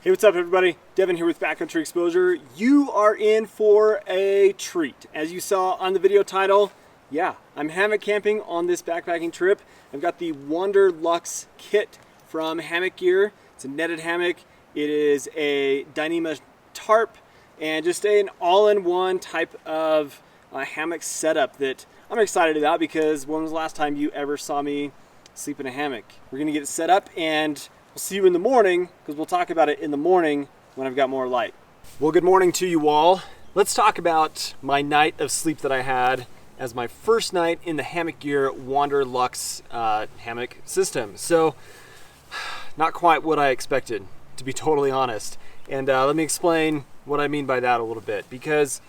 Hey, what's up everybody? Devin here with Backcountry Exposure. You are in for a treat. As you saw on the video title, yeah, I'm hammock camping on this backpacking trip. I've got the Wanderluxe kit from Hammock Gear. It's a netted hammock. It is a Dyneema tarp and just an all-in-one type of hammock setup that I'm excited about because when was the last time you ever saw me sleep in a hammock? We're gonna get it set up and we'll see you in the morning because we'll talk about it in the morning when I've got more light. Well, good morning to you all. Let's talk about my night of sleep that I had as my first night in the Hammock Gear Wanderluxe hammock system. So, not quite what I expected, to be totally honest. And let me explain what I mean by that a little bit, because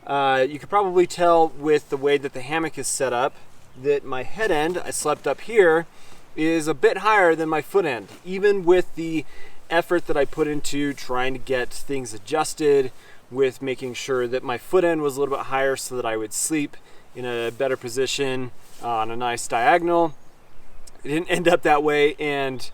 you could probably tell with the way that the hammock is set up that my head end, I slept up here, is a bit higher than my foot end, even with the effort that I put into trying to get things adjusted, with making sure that my foot end was a little bit higher so that I would sleep in a better position on a nice diagonal. It didn't end up that way, and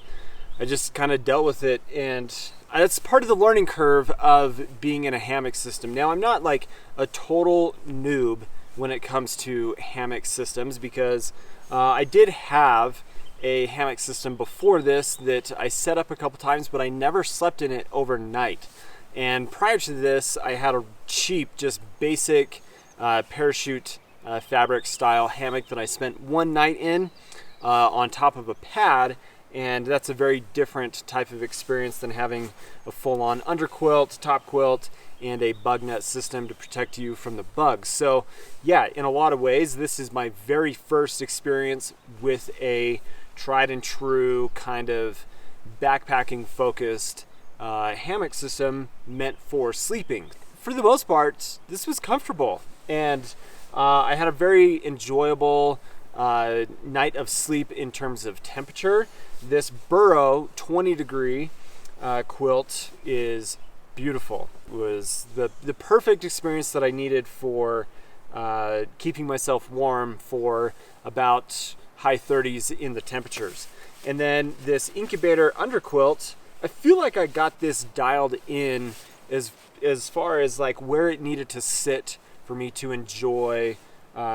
I just kind of dealt with it, and that's part of the learning curve of being in a hammock system. Now, I'm not like a total noob when it comes to hammock systems, because I did have a hammock system before this that I set up a couple times, but I never slept in it overnight. And prior to this, I had a cheap, just basic parachute fabric style hammock that I spent one night in on top of a pad, and that's a very different type of experience than having a full-on underquilt, top quilt, and a bug net system to protect you from the bugs. So yeah, in a lot of ways, this is my very first experience with a tried and true kind of backpacking focused hammock system meant for sleeping. For the most part, this was comfortable, and I had a very enjoyable night of sleep in terms of temperature. This Burrow 20 degree quilt is beautiful. It was the perfect experience that I needed for keeping myself warm for about high 30s in the temperatures. And then this incubator underquilt, I feel like I got this dialed in as far as like where it needed to sit for me to enjoy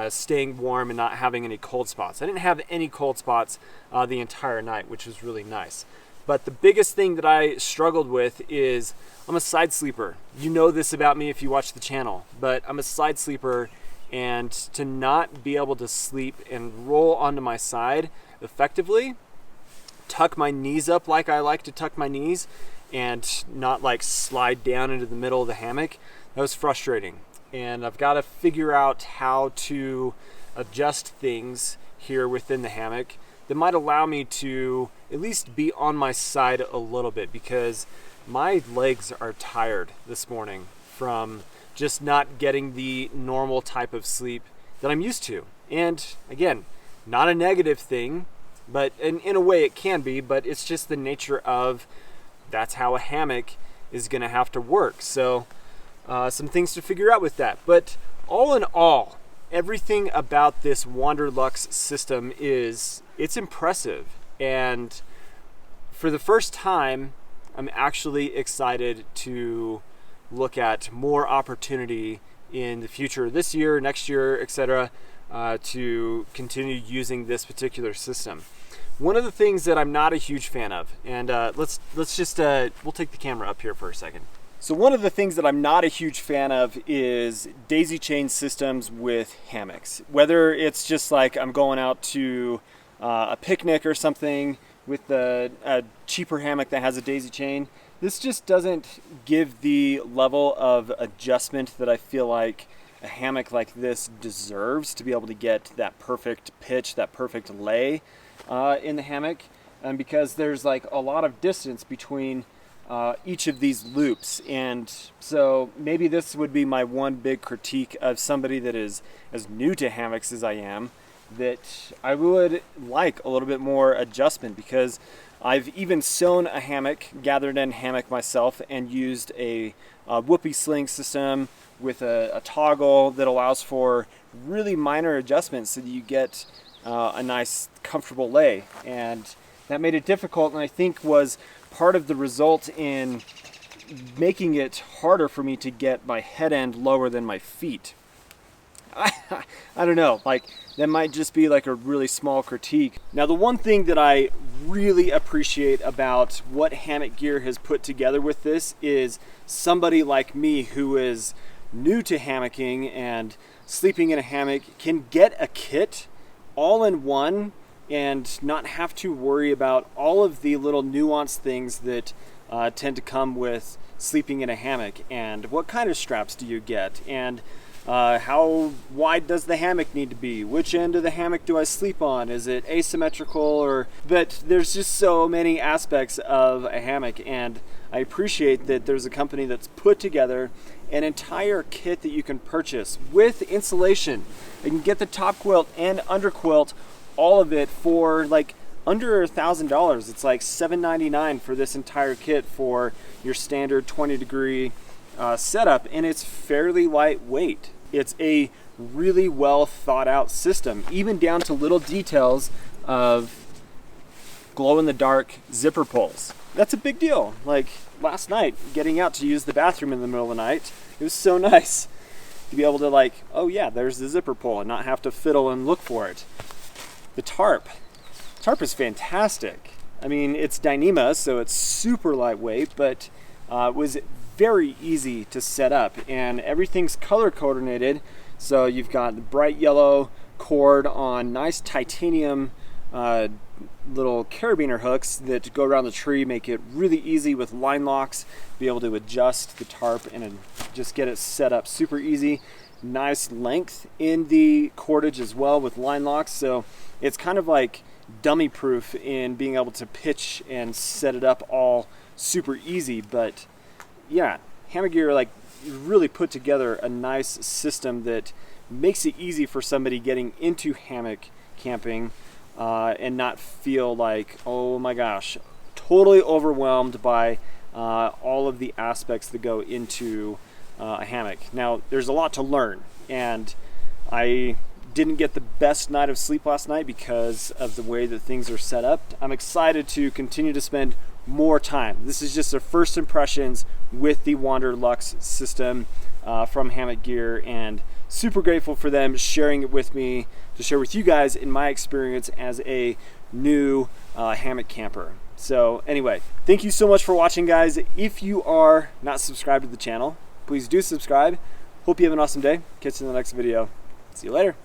staying warm and not having any cold spots. I didn't have any cold spots the entire night, which was really nice. But the biggest thing that I struggled with is I'm a side sleeper. You know this about me if you watch the channel, but I'm a side sleeper, and to not be able to sleep and roll onto my side effectively, tuck my knees up like I like to tuck my knees, and not like slide down into the middle of the hammock, that was frustrating. And I've got to figure out how to adjust things here within the hammock that might allow me to at least be on my side a little bit, because my legs are tired this morning from just not getting the normal type of sleep that I'm used to. And again, not a negative thing, but in a way it can be, but it's just the nature of that's how a hammock is gonna have to work. So some things to figure out with that. But all in all, everything about this Wanderluxe system it's impressive. And for the first time, I'm actually excited to look at more opportunity in the future, this year, next year, etc., to continue using this particular system. One of the things that I'm not a huge fan of, and let's just we'll take the camera up here for a second. So one of the things that I'm not a huge fan of is daisy chain systems with hammocks. Whether it's just like I'm going out to a picnic or something with a cheaper hammock that has a daisy chain, this just doesn't give the level of adjustment that I feel like a hammock like this deserves to be able to get that perfect pitch, that perfect lay in the hammock. And because there's like a lot of distance between each of these loops. And so maybe this would be my one big critique of somebody that is as new to hammocks as I am, that I would like a little bit more adjustment, because I've even sewn a hammock, gathered in hammock myself, and used a whoopee sling system with a toggle that allows for really minor adjustments so that you get a nice comfortable lay. And that made it difficult, and I think was part of the result in making it harder for me to get my head end lower than my feet. I don't know, like that might just be like a really small critique. Now the one thing that I really appreciate about what Hammock Gear has put together with this is somebody like me who is new to hammocking and sleeping in a hammock can get a kit all in one and not have to worry about all of the little nuanced things that tend to come with sleeping in a hammock. And what kind of straps do you get? And how wide does the hammock need to be? Which end of the hammock do I sleep on? Is it asymmetrical or... But there's just so many aspects of a hammock, and I appreciate that there's a company that's put together an entire kit that you can purchase with insulation. You can get the top quilt and under quilt, all of it for like under $1,000. It's like $7.99 for this entire kit for your standard 20-degree setup, and it's fairly lightweight. It's a really well thought out system, even down to little details of glow in the dark zipper pulls. That's a big deal. Like last night, getting out to use the bathroom in the middle of the night, it was so nice to be able to like, oh yeah, there's the zipper pull, and not have to fiddle and look for it. The tarp is fantastic. I mean, it's Dyneema, so it's super lightweight, but it was very easy to set up, and everything's color coordinated. So you've got the bright yellow cord on nice titanium little carabiner hooks that go around the tree, make it really easy with line locks, be able to adjust the tarp and just get it set up super easy. Nice length in the cordage as well with line locks, so it's kind of like dummy proof in being able to pitch and set it up all super easy. But yeah, Hammock Gear like really put together a nice system that makes it easy for somebody getting into hammock camping and not feel like, oh my gosh, totally overwhelmed by all of the aspects that go into a hammock. Now, there's a lot to learn, and I didn't get the best night of sleep last night because of the way that things are set up. I'm excited to continue to spend more time. This is just their first impressions with the Wanderluxe system from Hammock Gear, and super grateful for them sharing it with me to share with you guys in my experience as a new hammock camper. So anyway, thank you so much for watching, guys. If you are not subscribed to the channel, please do subscribe. Hope you have an awesome day. Catch you in the next video. See you later.